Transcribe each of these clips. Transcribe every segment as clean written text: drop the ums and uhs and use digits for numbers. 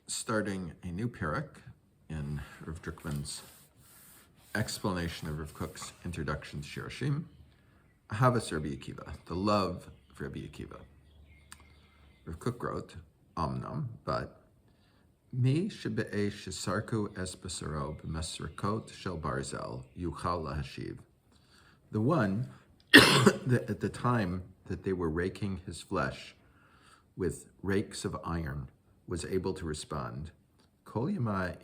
starting a new parak in Rav Drukman's explanation of Rav Kook's introduction to HaShirim, Ahavas Rabbi Akiva, the love of Rabbi Akiva. Rav Kook wrote, Amnam, but Mi shebe'e sesarko es בשרו במסרקות של ברזל יוכל להשיב. The one that at the time that they were raking his flesh with rakes of iron was able to respond, Kol yamai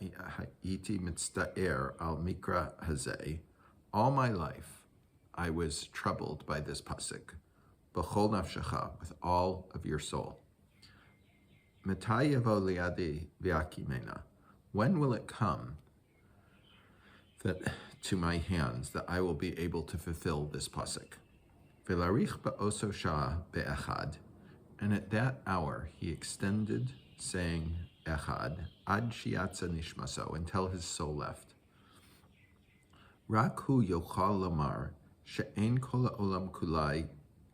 הייתי מצטער al המקרא הזה. All my life I was troubled by this pasuk, ובכל נפשך, with all of your soul. מתי יבוא לידי ואקימנו? When will it come that to my hands that I will be able to fulfill this pasuk? ולהאריך באותה שעה באחד. And at that hour he extended, saying echad, ad שיצאת נשמתו, until his soul left. רק הוא יוכל לומר, שאין כל העולם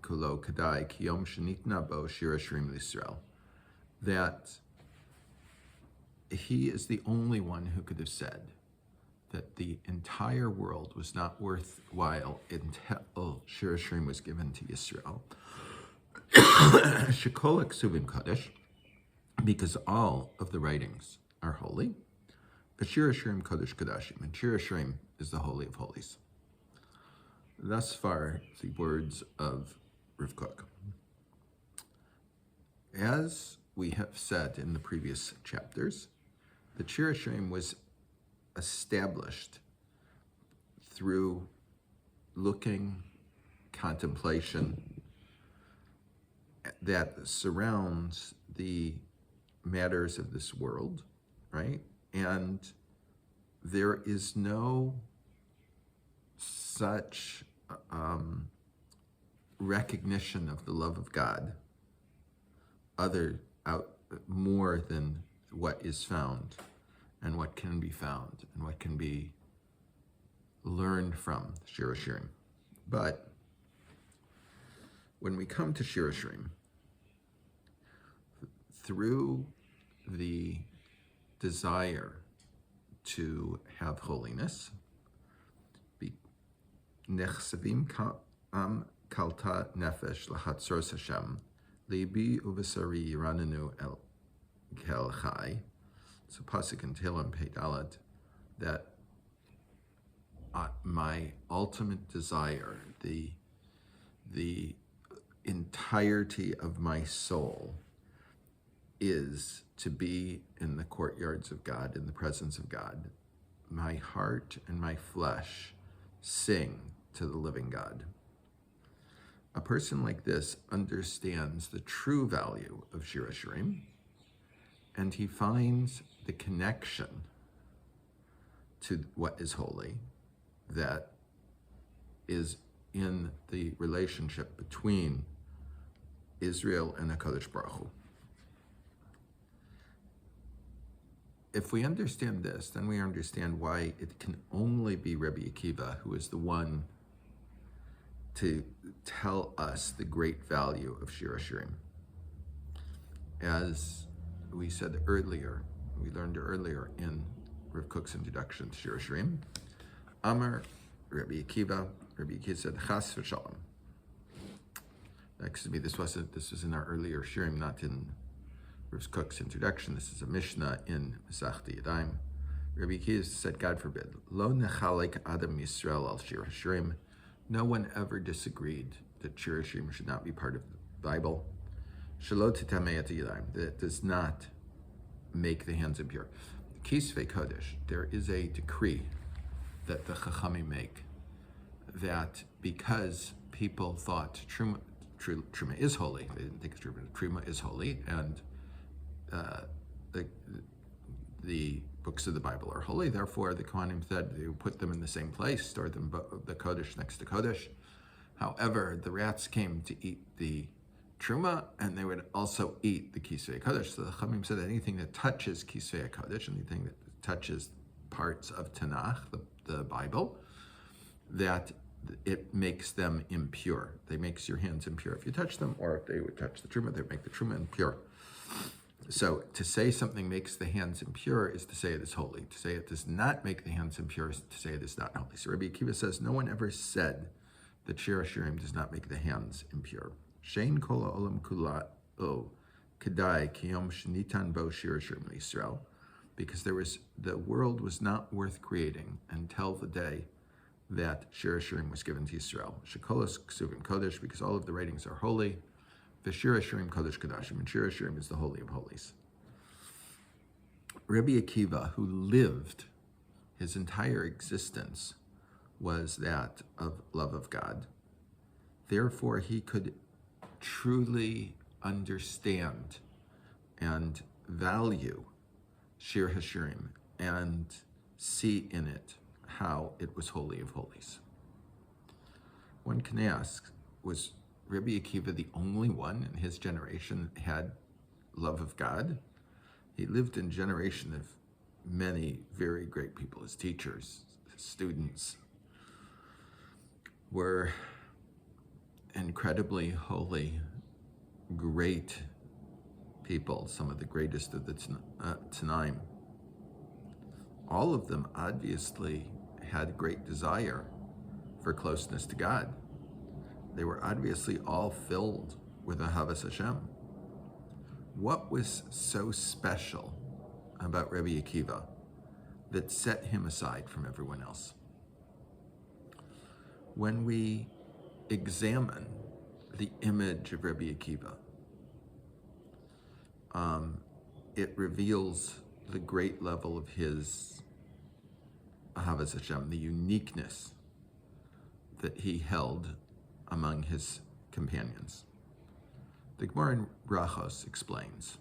כולו כדאי, כיום שנתן בו שיר השירים לישראל. That he is the only one who could have said that the entire world was not worthwhile until Shir HaShirim was given to Yisrael. Shekol Ksuvim Kodesh, because all of the writings are holy. But Shir HaShirim Kodesh Kodashim, and Shir HaShirim is the Holy of Holies. Thus far, the words of Rav Kook. As we have said in the previous chapters, the Shir HaShirim was established through looking, contemplation that surrounds the matters of this world, right? And there is no such recognition of the love of God more than what is found and what can be found and what can be learned from Shir HaShirim. But when we come to Shir HaShirim, through the desire to have holiness, nechsavim am kalta nefesh lachatzros Hashem, libi uvesari yiranenu el chai. So pasuk in Tehillim Pei Dalet, that my ultimate desire, the entirety of my soul, is to be in the courtyards of God, in the presence of God. My heart and my flesh sing to the living God. A person like this understands the true value of Shir HaShirim, and he finds the connection to what is holy that is in the relationship between Israel and HaKadosh Baruch Hu. If we understand this, then we understand why it can only be Rabbi Akiva who is the one to tell us the great value of Shir HaShirim. As we said earlier, we learned earlier in Rav Kook's introduction to Shir HaShirim, Amar Rabbi Akiva said, Chas v'shalom. Excuse me, this was in our earlier Shirim, not in Rav Kook's introduction. This is a Mishnah in Yadayim. Rabbi Akiva said, God forbid, Lo nechalek Adam Yisrael al Shir HaShirim. No one ever disagreed that Shir HaShirim should not be part of the Bible. Shelo titamei et yadayim, that does not make the hands impure. Kisvei Kodesh, there is a decree that the Chachamim make that because people thought Truma is holy, they didn't think it's true, but Truma is holy, and the books of the Bible are holy, therefore the Kohanim said they would put them in the same place, store them the Kodesh next to Kodesh. However, the rats came to eat the Truma, and they would also eat the Kisvei Kodesh. So the Chachamim said that anything that touches Kisvei Kodesh, anything that touches parts of Tanakh, the Bible, that it makes them impure. They makes your hands impure if you touch them, or if they would touch the Truma, they would make the Truma impure. So to say something makes the hands impure is to say it is holy. To say it does not make the hands impure is to say it is not holy. So Rabbi Akiva says no one ever said that Shir HaShirim does not make the hands impure. Shein kol ha'olam kula kidai, kիום שנתן בו שיר השירים לישראל, because the world was not worth creating until the day that Shir HaShirim was given to Israel. Shekolos ksuvim kodesh, because all of the writings are holy. V'shir HaShirim kodesh kodashim, and Shir HaShirim is the holy of holies. Rabbi Akiva, who lived his entire existence, was that of love of God. Therefore, he could truly understand and value Shir HaShirim and see in it how it was holy of holies. One can ask, was Rabbi Akiva the only one in his generation that had love of God? He lived in a generation of many very great people. His teachers, his students were incredibly holy, great people, some of the greatest of the Tanaim. All of them obviously had great desire for closeness to God. They were obviously all filled with Ahavas Hashem. What was so special about Rabbi Akiva that set him aside from everyone else? When we examine the image of Rabbi Akiva, it reveals the great level of his Ahavas Hashem, the uniqueness that he held among his companions. The Gemara in Brachos explains,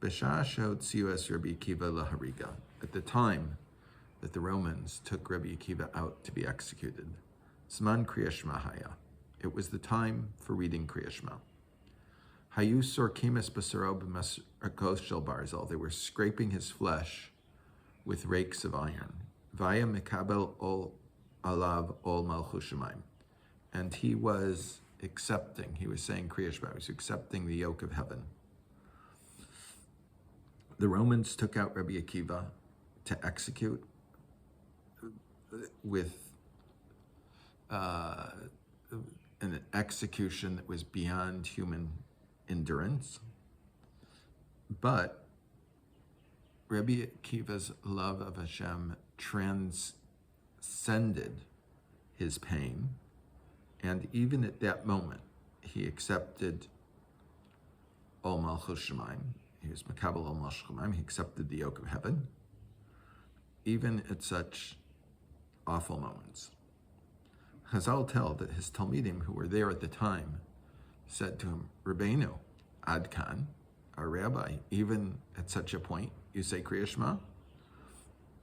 B'shah she'hotziu es Rabbi Akiva lahariga, at the time that the Romans took Rabbi Akiva out to be executed, Zman Kriya Shema haya, it was the time for reading Kriya Shema. Hayu sorkim es basaro b'masrikos shel barzal, they were scraping his flesh with rakes of iron. Vaya mekabel ol alav ol malchus shamayim, and he was accepting, he was saying Kriya Shema, he was accepting the yoke of heaven. The Romans took out Rabbi Akiva to execute with an execution that was beyond human endurance. But Rabbi Akiva's love of Hashem transcended his pain, and even at that moment, he accepted Ol Malchus Shamayim. He was Makabel Ol Malchus Shamayim. He accepted the yoke of heaven, even at such awful moments. Chazal tell that his Talmidim, who were there at the time, said to him, Rabbeinu, Adkan, our rabbi, even at such a point, you say Kriya Shema?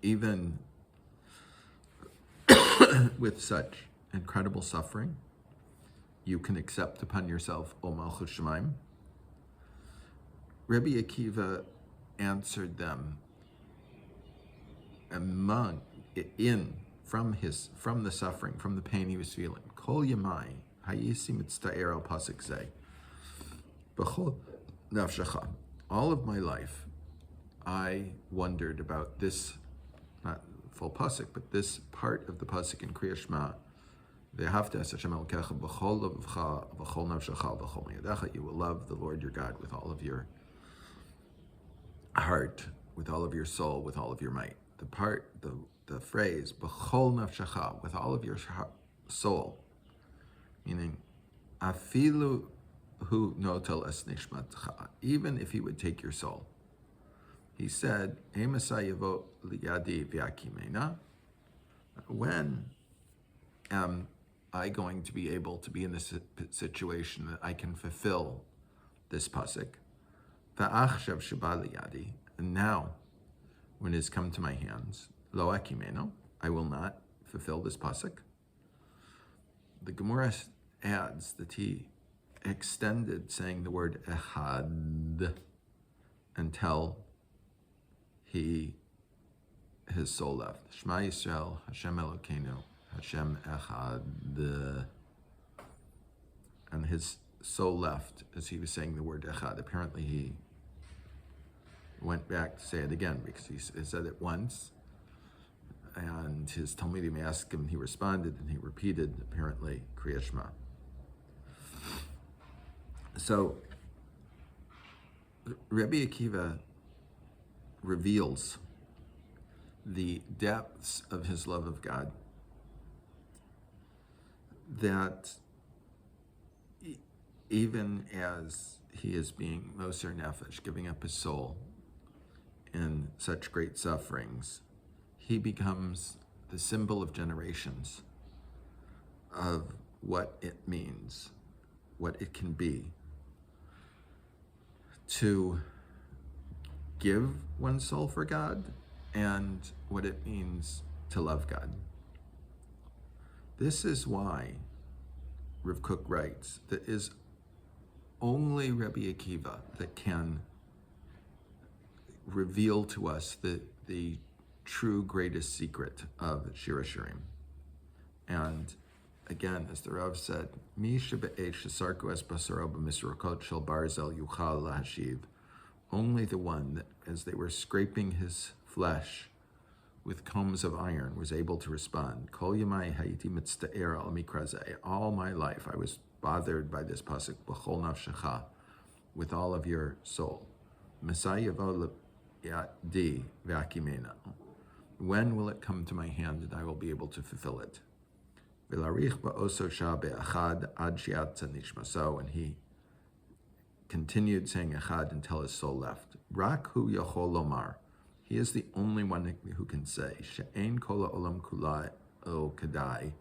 Even with such incredible suffering, you can accept upon yourself Ol Malchus Shamayim? Rabbi Akiva answered them from the suffering, from the pain he was feeling. Kol yamai hayisi מצטער al pasuk zeh. Bechol nafshach. All of my life, I wondered about this, not full pasuk, but this part of the pasuk in Kriya Shema. Ve'ahavta es Hashem Elokecha b'chol levavcha v'chol nafshecha v'chol meyadecha. You will love the Lord your God with all of your heart, with all of your soul, with all of your might. The phrase "b'chol nafshecha," with all of your soul, meaning afilu hu notel es nishmatcha, even if he would take your soul. He said, "Emasai yavo liדי ואקימנו." When am I going to be able to be in this situation that I can fulfill this pasuk? Va'achshav sheba liדי, and now, when it has come to my hands, lo akimeinu, I will not fulfill this pasuk. The Gemara adds that he extended saying the word echad until his soul left. Shema Yisrael, Hashem Elokeinu, Hashem echad. And his soul left as he was saying the word echad. Apparently he went back to say it again because he said it once, and his Talmidim asked him, he responded, and he repeated, apparently, Kriya Shema. So, Rabbi Akiva reveals the depths of his love of God, that even as he is being Moser Nefesh, giving up his soul in such great sufferings, he becomes the symbol of generations of what it means, what it can be to give one's soul for God, and what it means to love God. This is why Rav Kook writes that is only Rabbi Akiva that can reveal to us the true greatest secret of Shir HaShirim. And again, as the Rav said, Mi שבעת שסרקו בשרו במסרקות של ברזל יוכל להשיב. Only the one that, as they were scraping his flesh with combs of iron, was able to respond. Hayiti מצטער al All my life I was bothered by this pasuk, ובכל נפשך, with all of your soul. Leidi, ואקימנו. When will it come to my hand and I will be able to fulfill it? ולהאריך באותה עד שיצאת נשמתו, and he continued saying echad until his soul left. Rak hu יכול לומר. He is the only one who can say, שאין כל העולם כדאי,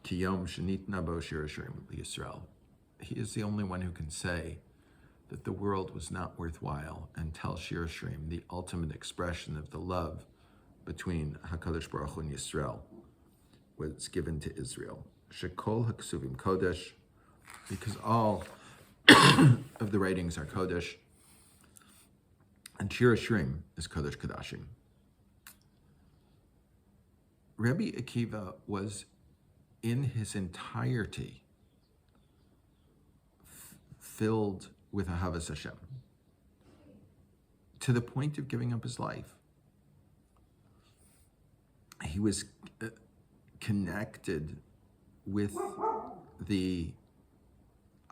כיום שנתן בו שיר השירים לישראל. He is the only one who can say that the world was not worthwhile until Shir HaShirim, the ultimate expression of the love between HaKadosh Baruch Hu and Yisrael, was given to Israel. Shekol HaKsuvim Kodesh, because all of the writings are Kodesh, and Shir HaShirim is Kodesh Kodashim. Rabbi Akiva was in his entirety filled with Ahavas Hashem, to the point of giving up his life. He was connected with the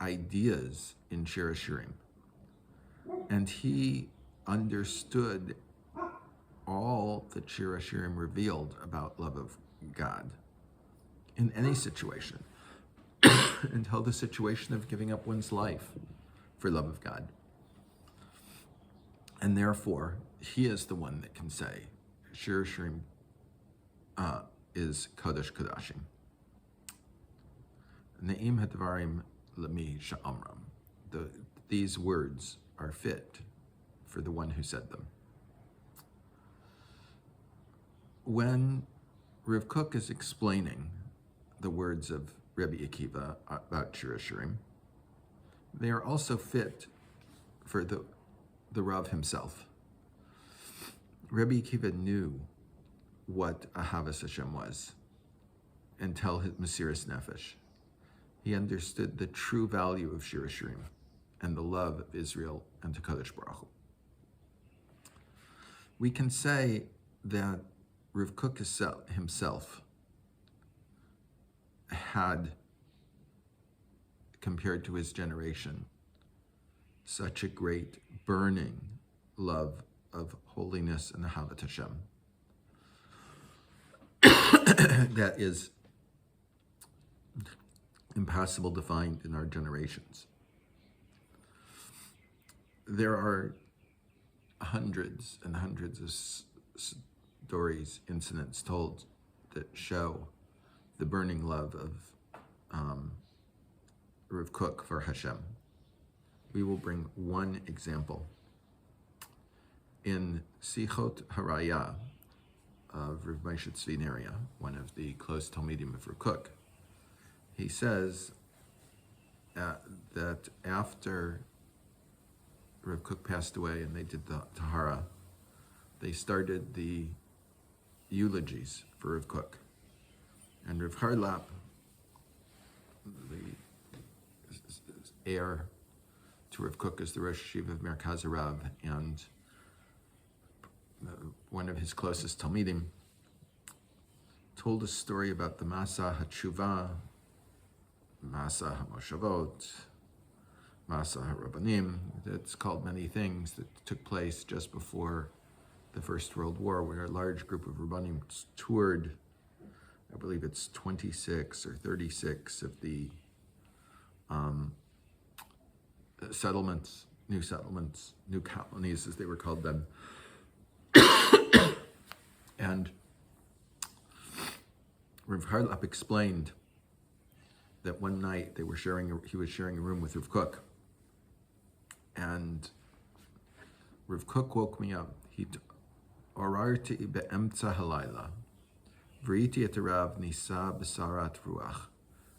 ideas in Shir HaShirim, and he understood all that Shir HaShirim revealed about love of God in any situation, until the situation of giving up one's life for love of God. And therefore, he is the one that can say, Shir HaShirim is Kodesh Kodashim. Ne'im hadvarim lemi sha'amram. These words are fit for the one who said them. When Rav Kook is explaining the words of Rabbi Akiva about Shir HaShirim, they are also fit for the Rav himself. Rabbi Akiva knew what Ahavas Hashem was until his Mesiras Nefesh. He understood the true value of Shir HaShirim and the love of Israel and to Kadosh Baruch Hu. We can say that Rav Kook himself had, compared to his generation, such a great burning love of holiness and Ahavat Hashem that is impossible to find in our generations. There are hundreds and hundreds of stories, incidents told that show the burning love of Rav Kook for Hashem. We will bring one example. In Sichot Haraya of Rav Moshe Tzvi Neria, one of the close Talmidim of Rav Kook, he says that after Rav Kook passed away and they did the Tahara, they started the eulogies for Rav Kook. And Rav Harlap, the heir to Rav Kook, is the Rosh Yeshiva of Merkaz Harav, and one of his closest Talmidim, told a story about the Masa HaTshuva, Masa HaMoshavot, Masa HaRabbanim. It's called many things, that took place just before the First World War, where a large group of Rabbanim toured, I believe it's 26 or 36 of the settlements, new colonies as they were called then. And Rav Harlap explained that one night he was sharing a room with Rav Kook, and Rav Kook woke me up. He orarti be'emtza halayla, v'riti et Rav nisa b'sarat ruach.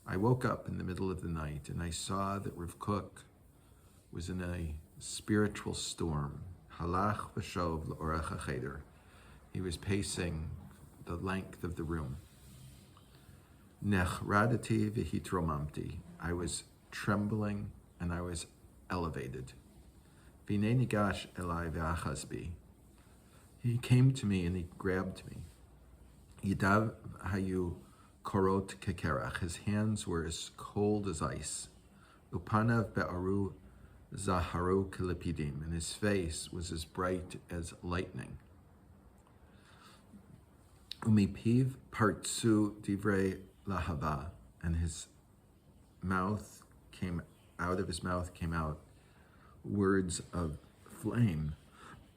I woke up in the middle of the night and I saw that Rav Kook was in a spiritual storm. Halach v'shov l'orach hacheder. He was pacing the length of the room. Nechradati v'hitromamti. I was trembling and I was elevated. V'nei nigash elai v'achazbi. He came to me and he grabbed me. Yidav hayu korot kekerach. His hands were as cold as ice. Upanav be'aru zaharu kilipidim. And his face was as bright as lightning. Umipiv partsu divrei lahava. And his mouth came out words of flame.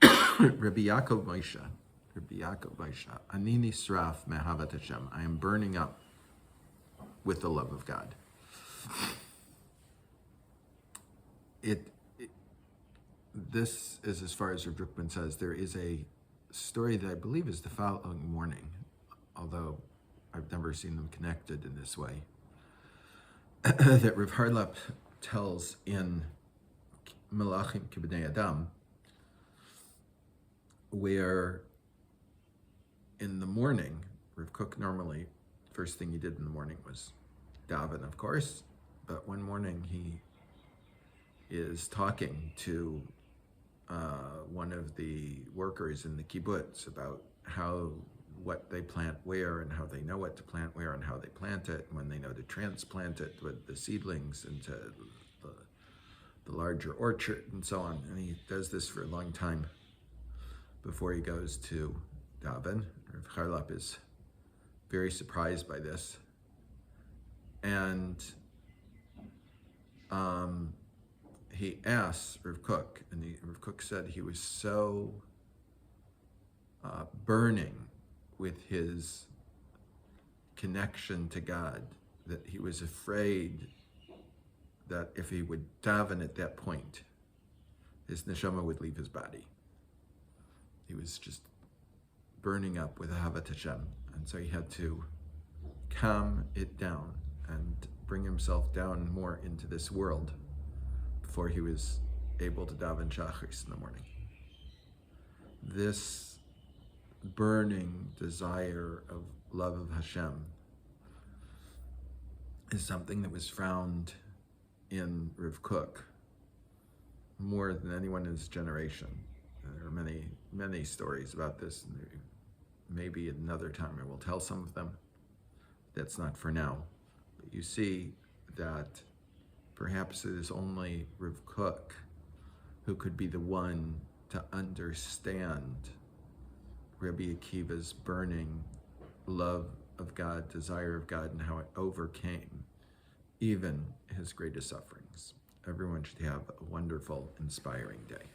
Rabbi Yaakov Moshe, Ani nisraf me'avat Hashem. I am burning up with the love of God. This is, as far as Rav Drukman says, there is a story that I believe is the following morning, although I've never seen them connected in this way, that Rav Harlap tells in Malachim Kibnei Adam, where in the morning, Rav Kook normally, first thing he did in the morning was daven, of course, but one morning he is talking to one of the workers in the kibbutz about what they plant where and how they know what to plant where and how they plant it, and when they know to transplant it with the seedlings into the larger orchard and so on. And he does this for a long time before he goes to daven. Rav Harlap is very surprised by this, and he asks Rav Kook, and Rav Kook said he was so burning with his connection to God that he was afraid that if he would daven at that point, his neshama would leave his body. He was just burning up with Ahavat Hashem, and so he had to calm it down and bring himself down more into this world before he was able to daven Shacharis in the morning. This burning desire of love of Hashem is something that was found in Rav Kook more than anyone in his generation. There are many, many stories about this, and maybe another time I will tell some of them. That's not for now. But you see that perhaps it is only Rav Kook who could be the one to understand Rabbi Akiva's burning love of God, desire of God, and how it overcame even his greatest sufferings. Everyone should have a wonderful, inspiring day.